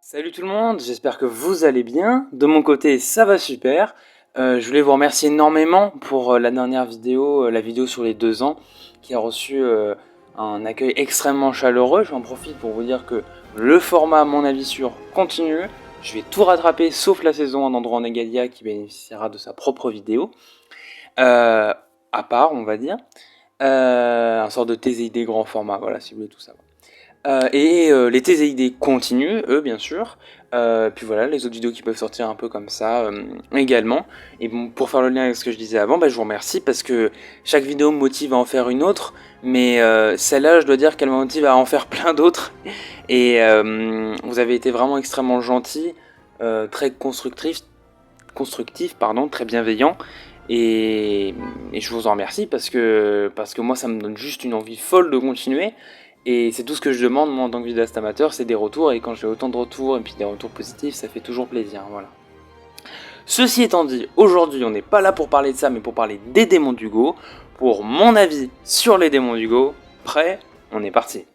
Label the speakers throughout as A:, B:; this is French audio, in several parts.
A: Salut tout le monde, j'espère que vous allez bien. De mon côté, ça va super. Je voulais vous remercier énormément pour la dernière vidéo, la vidéo sur les 2 ans, qui a reçu un accueil extrêmement chaleureux. J'en profite pour vous dire que le format, à mon avis sûr, continue. Je vais tout rattraper, sauf la saison Un endroit en Egalia qui bénéficiera de sa propre vidéo. À part, on va dire. Un sort de TZID grand format, voilà, si vous voulez tout savoir. Les TZID continuent, eux, bien sûr. Puis voilà, les autres vidéos qui peuvent sortir un peu comme ça également. Et bon, pour faire le lien avec ce que je disais avant, je vous remercie parce que chaque vidéo me motive à en faire une autre. Mais celle-là, je dois dire qu'elle me motive à en faire plein d'autres. Et vous avez été vraiment extrêmement gentils, très constructifs, très bienveillants. Et je vous en remercie parce que moi, ça me donne juste une envie folle de continuer. Et c'est tout ce que je demande, moi, en tant que vidéaste amateur, c'est des retours. Et quand j'ai autant de retours, et puis des retours positifs, ça fait toujours plaisir, voilà. Ceci étant dit, aujourd'hui, on n'est pas là pour parler de ça, mais pour parler des démons d'Hugo. Pour mon avis sur les démons d'Hugo, prêt? On est parti.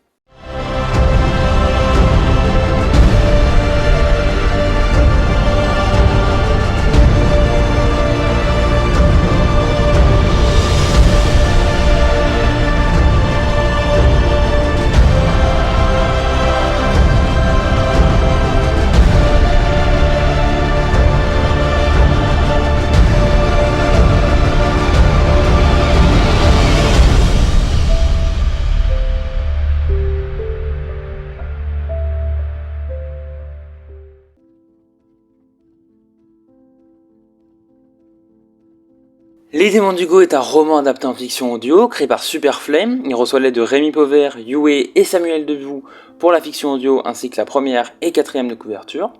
A: Les démons d'Hugo est un roman adapté en fiction audio, créé par Superflame. Il reçoit l'aide de Rémi Pauvert, Yue et Samuel Devoux pour la fiction audio, ainsi que la première et quatrième de couverture.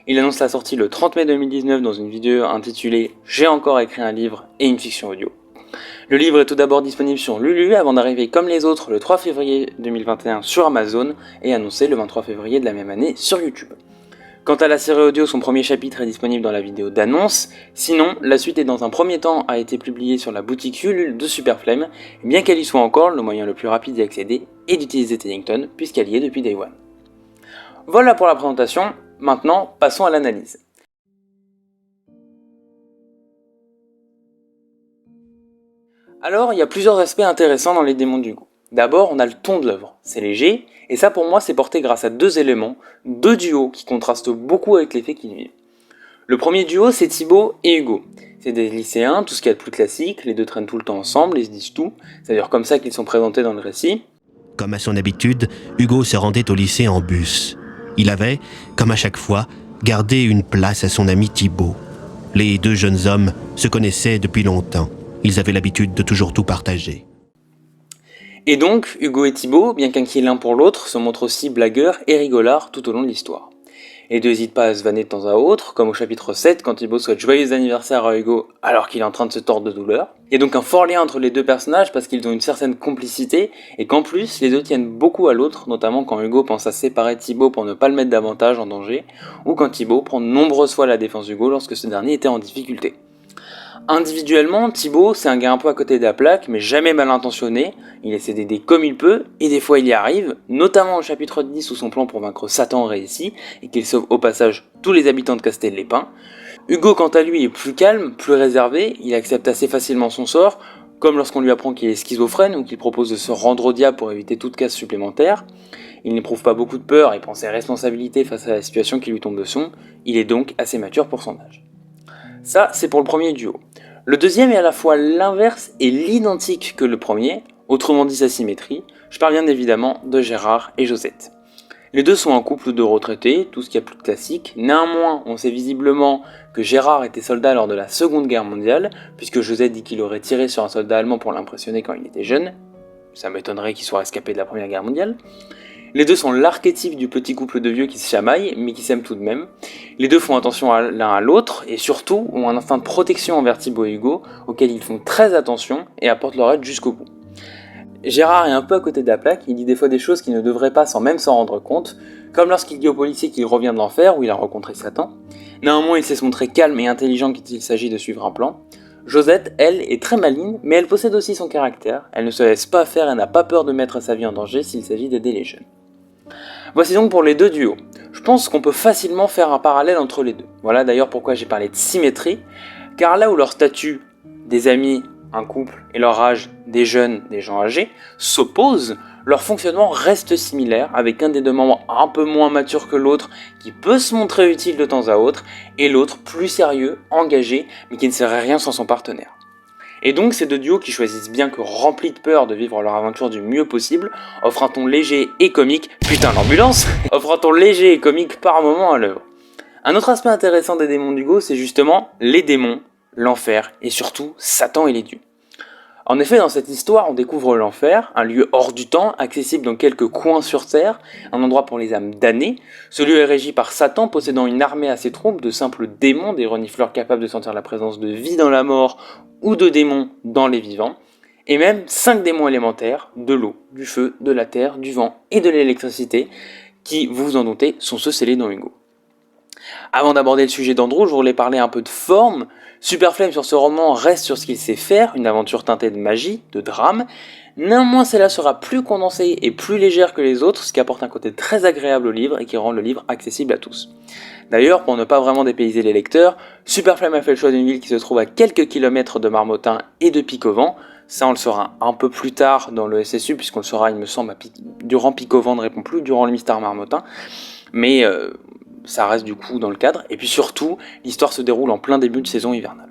A: Il annonce la sortie le 30 mai 2019 dans une vidéo intitulée « J'ai encore écrit un livre et une fiction audio ». Le livre est tout d'abord disponible sur Lulu avant d'arriver comme les autres le 3 février 2021 sur Amazon et annoncé le 23 février de la même année sur YouTube. Quant à la série audio, son premier chapitre est disponible dans la vidéo d'annonce, sinon la suite est dans un premier temps a été publiée sur la boutique Ulule de Superflame, bien qu'elle y soit encore, le moyen le plus rapide d'y accéder est d'utiliser Teddington puisqu'elle y est depuis Day One. Voilà pour la présentation, maintenant passons à l'analyse. Alors il y a plusieurs aspects intéressants dans les démons d'Hugo. D'abord on a le ton de l'œuvre, c'est léger, et ça pour moi c'est porté grâce à deux éléments, deux duos qui contrastent beaucoup avec les faits qu'ils vivent. Le premier duo c'est Thibaut et Hugo. C'est des lycéens, tout ce qu'il y a de plus classique, les deux traînent tout le temps ensemble, ils se disent tout, c'est d'ailleurs comme ça qu'ils sont présentés dans le récit.
B: Comme à son habitude, Hugo se rendait au lycée en bus. Il avait, comme à chaque fois, gardé une place à son ami Thibaut. Les deux jeunes hommes se connaissaient depuis longtemps. Ils avaient l'habitude de toujours tout partager.
A: Et donc, Hugo et Thibaut, bien qu'inquiets l'un pour l'autre, se montrent aussi blagueurs et rigolards tout au long de l'histoire. Les deux n'hésitent pas à se vanner de temps à autre, comme au chapitre 7 quand Thibaut souhaite joyeux anniversaire à Hugo alors qu'il est en train de se tordre de douleur. Il y a donc un fort lien entre les deux personnages parce qu'ils ont une certaine complicité et qu'en plus les deux tiennent beaucoup à l'autre, notamment quand Hugo pense à séparer Thibaut pour ne pas le mettre davantage en danger, ou quand Thibaut prend de nombreuses fois la défense d'Hugo lorsque ce dernier était en difficulté. Individuellement, Thibaut, c'est un gars un peu à côté de la plaque, mais jamais mal intentionné. Il essaie d'aider comme il peut, et des fois il y arrive, notamment au chapitre 10 où son plan pour vaincre Satan réussit, et qu'il sauve au passage tous les habitants de Castel-les-Pins. Hugo, quant à lui, est plus calme, plus réservé, il accepte assez facilement son sort, comme lorsqu'on lui apprend qu'il est schizophrène ou qu'il propose de se rendre au diable pour éviter toute casse supplémentaire. Il n'éprouve pas beaucoup de peur et prend ses responsabilités face à la situation qui lui tombe dessus, il est donc assez mature pour son âge. Ça, c'est pour le premier duo. Le deuxième est à la fois l'inverse et l'identique que le premier, autrement dit sa symétrie. Je parle bien évidemment de Gérard et Josette. Les deux sont un couple de retraités, tout ce qu'il y a plus de classique. Néanmoins, on sait visiblement que Gérard était soldat lors de la Seconde Guerre mondiale, puisque Josette dit qu'il aurait tiré sur un soldat allemand pour l'impressionner quand il était jeune. Ça m'étonnerait qu'il soit rescapé de la Première Guerre mondiale. Les deux sont l'archétype du petit couple de vieux qui se chamaillent, mais qui s'aiment tout de même. Les deux font attention l'un à l'autre, et surtout ont un instinct de protection envers Thibaut et Hugo, auquel ils font très attention et apportent leur aide jusqu'au bout. Gérard est un peu à côté de la plaque, il dit des fois des choses qu'il ne devrait pas sans même s'en rendre compte, comme lorsqu'il dit au policier qu'il revient de l'enfer, où il a rencontré Satan. Néanmoins, il sait se montrer calme et intelligent quand il s'agit de suivre un plan. Josette, elle, est très maligne, mais elle possède aussi son caractère, elle ne se laisse pas faire et n'a pas peur de mettre sa vie en danger s'il s'agit d'aider les jeunes. Voici donc pour les deux duos. Je pense qu'on peut facilement faire un parallèle entre les deux. Voilà d'ailleurs pourquoi j'ai parlé de symétrie, car là où leur statut, des amis, un couple, et leur âge, des jeunes, des gens âgés, s'opposent, leur fonctionnement reste similaire, avec un des deux membres un peu moins mature que l'autre, qui peut se montrer utile de temps à autre, et l'autre plus sérieux, engagé, mais qui ne serait rien sans son partenaire. Et donc ces deux duos qui choisissent bien que remplis de peur de vivre leur aventure du mieux possible, offrent un ton léger et comique, putain l'ambulance, offrent un ton léger et comique par moment à l'œuvre. Un autre aspect intéressant des démons d'Hugo, c'est justement les démons, l'enfer et surtout Satan et les dieux. En effet, dans cette histoire, on découvre l'enfer, un lieu hors du temps, accessible dans quelques coins sur Terre, un endroit pour les âmes damnées. Ce lieu est régi par Satan, possédant une armée à ses troupes de simples démons, des renifleurs capables de sentir la présence de vie dans la mort ou de démons dans les vivants, et même 5 démons élémentaires, de l'eau, du feu, de la terre, du vent et de l'électricité, qui, vous vous en doutez, sont ceux scellés dans Hugo. Avant d'aborder le sujet d'Andrew, je voulais parler un peu de forme. Superflame sur ce roman reste sur ce qu'il sait faire, une aventure teintée de magie, de drame. Néanmoins, celle-là sera plus condensée et plus légère que les autres, ce qui apporte un côté très agréable au livre et qui rend le livre accessible à tous. D'ailleurs, pour ne pas vraiment dépayser les lecteurs, Superflame a fait le choix d'une ville qui se trouve à quelques kilomètres de Marmottin et de Pic-au-Vent. Ça, on le saura un peu plus tard dans le SSU, puisqu'on le saura, il me semble, durant Pic-au-Vent ne répond plus, durant le mystère Marmottin. Mais ça reste du coup dans le cadre, et puis surtout, l'histoire se déroule en plein début de saison hivernale.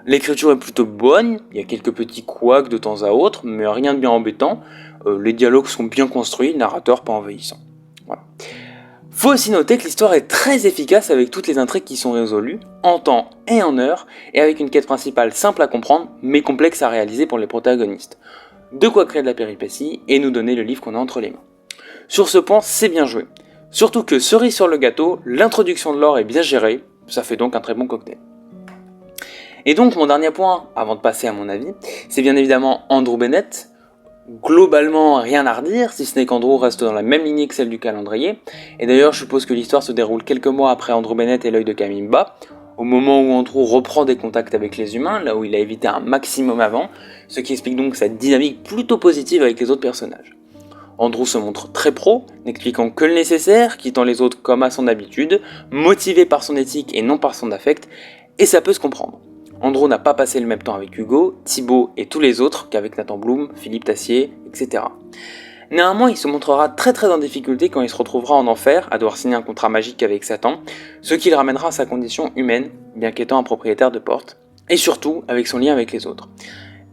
A: L'écriture est plutôt bonne, il y a quelques petits couacs de temps à autre, mais rien de bien embêtant, les dialogues sont bien construits, le narrateur pas envahissant. Voilà. Faut aussi noter que l'histoire est très efficace avec toutes les intrigues qui sont résolues, en temps et en heure, et avec une quête principale simple à comprendre, mais complexe à réaliser pour les protagonistes. De quoi créer de la péripétie, et nous donner le livre qu'on a entre les mains. Sur ce point, c'est bien joué. Surtout que, cerise sur le gâteau, l'introduction de l'or est bien gérée, ça fait donc un très bon cocktail. Et donc mon dernier point, avant de passer à mon avis, c'est bien évidemment Andrew Bennett. Globalement rien à redire, si ce n'est qu'Andrew reste dans la même lignée que celle du calendrier, et d'ailleurs je suppose que l'histoire se déroule quelques mois après Andrew Bennett et l'œil de Kamimba, au moment où Andrew reprend des contacts avec les humains, là où il a évité un maximum avant, ce qui explique donc cette dynamique plutôt positive avec les autres personnages. Andrew se montre très pro, n'expliquant que le nécessaire, quittant les autres comme à son habitude, motivé par son éthique et non par son affect, et ça peut se comprendre. Andrew n'a pas passé le même temps avec Hugo, Thibaut et tous les autres qu'avec Nathan Bloom, Philippe Tassier, etc. Néanmoins, il se montrera très en difficulté quand il se retrouvera en enfer, à devoir signer un contrat magique avec Satan, ce qui le ramènera à sa condition humaine, bien qu'étant un propriétaire de porte, et surtout avec son lien avec les autres.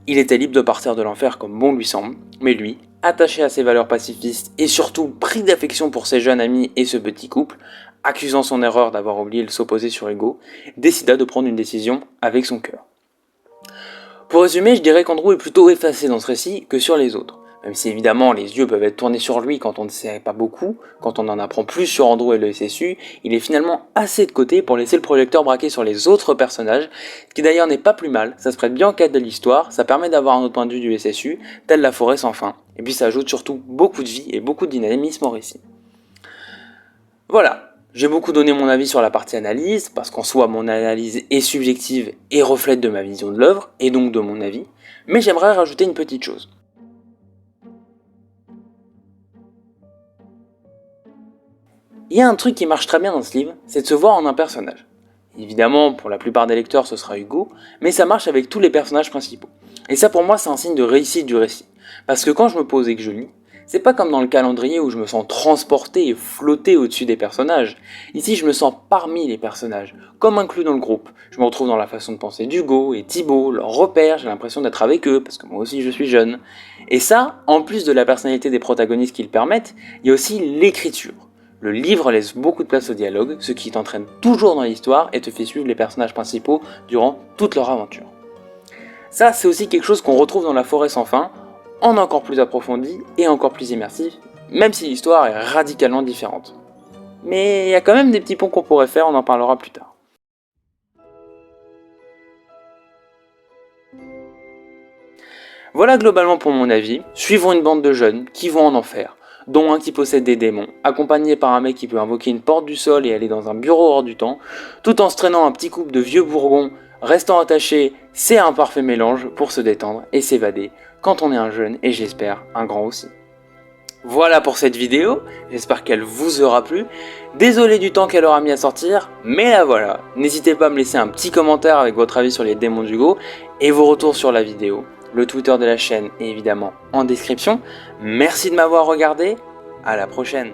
A: Il était libre de partir de l'enfer comme bon lui semble, mais lui, attaché à ses valeurs pacifistes et surtout pris d'affection pour ses jeunes amis et ce petit couple, accusant son erreur d'avoir oublié de s'opposer sur Hugo, décida de prendre une décision avec son cœur. Pour résumer, je dirais qu'Andrew est plutôt effacé dans ce récit que sur les autres. Même si évidemment les yeux peuvent être tournés sur lui quand on ne sait pas beaucoup, quand on en apprend plus sur Andrew et le SSU, il est finalement assez de côté pour laisser le projecteur braquer sur les autres personnages, ce qui d'ailleurs n'est pas plus mal, ça se prête bien au cadre de l'histoire, ça permet d'avoir un autre point de vue du SSU, tel la forêt sans fin, et puis ça ajoute surtout beaucoup de vie et beaucoup de dynamisme au récit. Voilà, j'ai beaucoup donné mon avis sur la partie analyse, parce qu'en soi mon analyse est subjective et reflète de ma vision de l'œuvre, et donc de mon avis, mais j'aimerais rajouter une petite chose. Il y a un truc qui marche très bien dans ce livre, c'est de se voir en un personnage. Évidemment, pour la plupart des lecteurs, ce sera Hugo, mais ça marche avec tous les personnages principaux. Et ça, pour moi, c'est un signe de réussite du récit. Parce que quand je me pose et que je lis, c'est pas comme dans le calendrier où je me sens transporté et flotté au-dessus des personnages. Ici, je me sens parmi les personnages, comme inclus dans le groupe. Je me retrouve dans la façon de penser d'Hugo et Thibaut, leurs repères, j'ai l'impression d'être avec eux, parce que moi aussi je suis jeune. Et ça, en plus de la personnalité des protagonistes qui le permettent, il y a aussi l'écriture. Le livre laisse beaucoup de place au dialogue, ce qui t'entraîne toujours dans l'histoire et te fait suivre les personnages principaux durant toute leur aventure. Ça, c'est aussi quelque chose qu'on retrouve dans La Forêt sans fin, en encore plus approfondi et encore plus immersif, même si l'histoire est radicalement différente. Mais il y a quand même des petits ponts qu'on pourrait faire, on en parlera plus tard. Voilà globalement pour mon avis, suivons une bande de jeunes qui vont en enfer, dont un qui possède des démons, accompagné par un mec qui peut invoquer une porte du sol et aller dans un bureau hors du temps, tout en se traînant un petit couple de vieux bourgons, restant attachés, c'est un parfait mélange pour se détendre et s'évader quand on est un jeune et j'espère un grand aussi. Voilà pour cette vidéo, j'espère qu'elle vous aura plu. Désolé du temps qu'elle aura mis à sortir, mais la voilà. N'hésitez pas à me laisser un petit commentaire avec votre avis sur les démons d'Hugo et vos retours sur la vidéo. Le Twitter de la chaîne est évidemment en description. Merci de m'avoir regardé, à la prochaine.